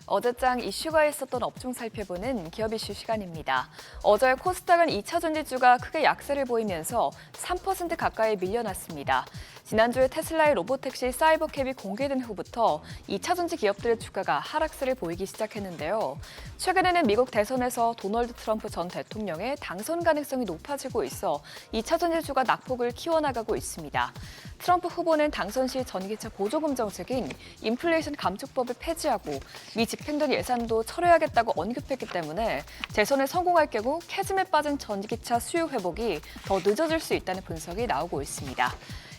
어제장 이슈가 있었던 업종 살펴보는 기업 이슈 시간입니다. 어제 코스닥은 2차 전지주가 크게 약세를 보이면서 3% 가까이 밀려났습니다. 지난주에 테슬라의 로보택시 사이버캡이 공개된 후부터 2차 전지 기업들의 주가가 하락세를 보이기 시작했는데요. 최근에는 미국 대선에서 도널드 트럼프 전 대통령의 당선 가능성이 높아지고 있어 2차 전지주가 낙폭을 키워나가고 있습니다. 트럼프 후보는 당선 시 전기차 보조금 정책인 인플레이션 감축법을 폐지하고 미집행된 예산도 철회하겠다고 언급했기 때문에 재선에 성공할 경우 캐즘에 빠진 전기차 수요 회복이 더 늦어질 수 있다는 분석이 나오고 있습니다.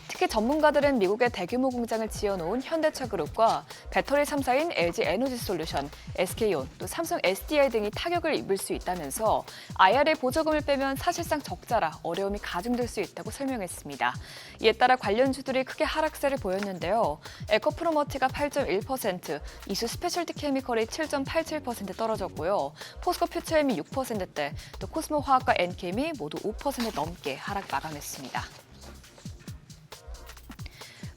특히 전문가들은 미국의 대규모 공장을 지어놓은 현대차그룹과 배터리 3사인 LG 에너지솔루션, SK온, 또 삼성 SDI 등이 타격을 입을 수 있다면서 IRA 보조금을 빼면 사실상 적자라 어려움이 가중될 수 있다고 설명했습니다. 이에 따라 관련주들이 크게 하락세를 보였는데요. 에코프로머티가 8.1%, 이수 스페셜티 케미컬이 7.87% 떨어졌고요. 포스코 퓨처엠이 6%대, 또 코스모화학과 엔캠이 모두 5% 넘게 하락 마감했습니다.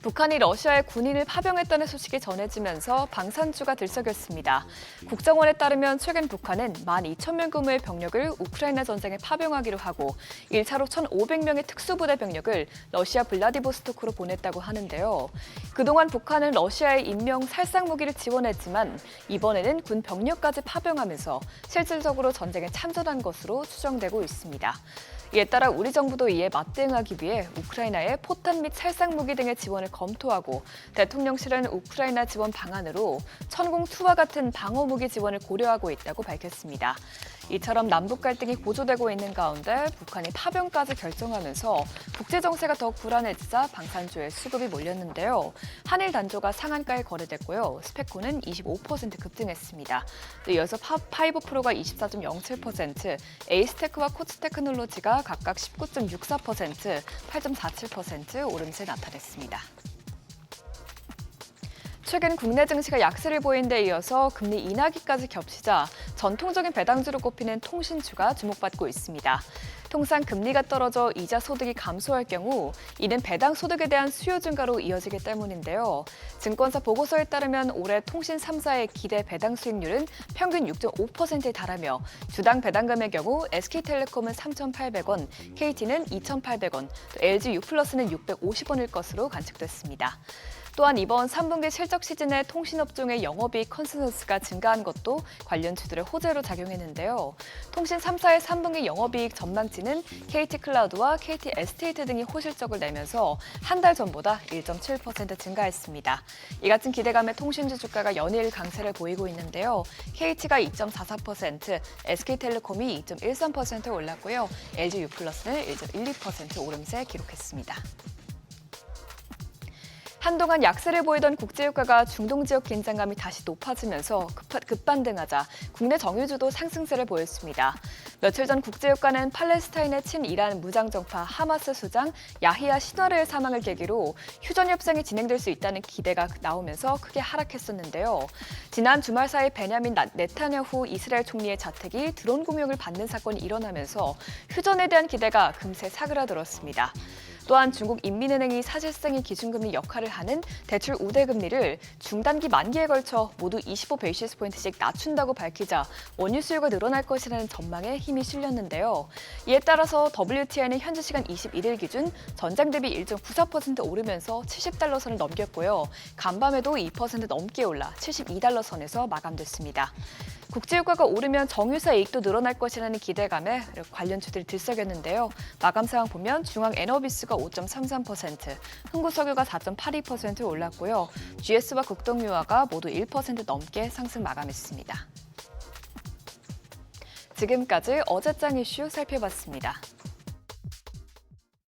북한이 러시아에 군인을 파병했다는 소식이 전해지면서 방산주가 들썩였습니다. 국정원에 따르면 최근 북한은 12,000명 규모의 병력을 우크라이나 전쟁에 파병하기로 하고 1차로 1,500명의 특수부대 병력을 러시아 블라디보스토크로 보냈다고 하는데요. 그동안 북한은 러시아의 인명 살상 무기를 지원했지만 이번에는 군 병력까지 파병하면서 실질적으로 전쟁에 참전한 것으로 추정되고 있습니다. 이에 따라 우리 정부도 이에 맞대응하기 위해 우크라이나에 포탄 및 살상 무기 등의 지원을 검토하고 대통령실은 우크라이나 지원 방안으로 천공2와 같은 방어 무기 지원을 고려하고 있다고 밝혔습니다. 이처럼 남북 갈등이 고조되고 있는 가운데 북한이 파병까지 결정하면서 국제 정세가 더욱 불안해지자 방산주의 수급이 몰렸는데요. 한일 단조가 상한가에 거래됐고요. 스페코는 25% 급등했습니다. 이어서 파이브프로가 24.07%, 에이스테크와 코츠테크놀로지가 각각 19.64%, 8.47% 오름세 나타냈습니다. 최근 국내 증시가 약세를 보인 데 이어서 금리 인하기까지 겹치자 전통적인 배당주로 꼽히는 통신주가 주목받고 있습니다. 통상 금리가 떨어져 이자 소득이 감소할 경우 이는 배당 소득에 대한 수요 증가로 이어지기 때문인데요. 증권사 보고서에 따르면 올해 통신 3사의 기대 배당 수익률은 평균 6.5%에 달하며 주당 배당금의 경우 SK텔레콤은 3,800원, KT는 2,800원, 또 LG유플러스는 650원일 것으로 관측됐습니다. 또한 이번 3분기 실적 시즌에 통신업종의 영업이익 컨센서스가 증가한 것도 관련주들의 호재로 작용했는데요. 통신 3사의 3분기 영업이익 전망치는 KT클라우드와 KT에스테이트 등이 호실적을 내면서 한 달 전보다 1.7% 증가했습니다. 이 같은 기대감에 통신주 주가가 연일 강세를 보이고 있는데요. KT가 2.44%, SK텔레콤이 2.13% 올랐고요. LG유플러스는 1.12% 오름세 기록했습니다. 한동안 약세를 보이던 국제유가가 중동 지역 긴장감이 다시 높아지면서 급반등하자 국내 정유주도 상승세를 보였습니다. 며칠 전 국제유가는 팔레스타인의 친이란 무장정파 하마스 수장 야히야 시나르의 사망을 계기로 휴전 협상이 진행될 수 있다는 기대가 나오면서 크게 하락했었는데요. 지난 주말 사이 베냐민 네타냐후 이스라엘 총리의 자택이 드론 공격을 받는 사건이 일어나면서 휴전에 대한 기대가 금세 사그라들었습니다. 또한 중국 인민은행이 사실상의 기준금리 역할을 하는 대출 우대금리를 중단기 만기에 걸쳐 모두 25베이시스포인트씩 낮춘다고 밝히자 원유 수요가 늘어날 것이라는 전망에 힘이 실렸는데요. 이에 따라서 WTI는 현지 시간 21일 기준 전장 대비 1.94% 오르면서 70달러 선을 넘겼고요. 간밤에도 2% 넘게 올라 72달러 선에서 마감됐습니다. 국제유가가 오르면 정유사 이익도 늘어날 것이라는 기대감에 관련주들이 들썩였는데요. 마감 상황 보면 중앙에너비스가 5.33%, 흥구석유가 4.82% 올랐고요. GS와 국동유화가 모두 1% 넘게 상승 마감했습니다. 지금까지 어제장 이슈 살펴봤습니다.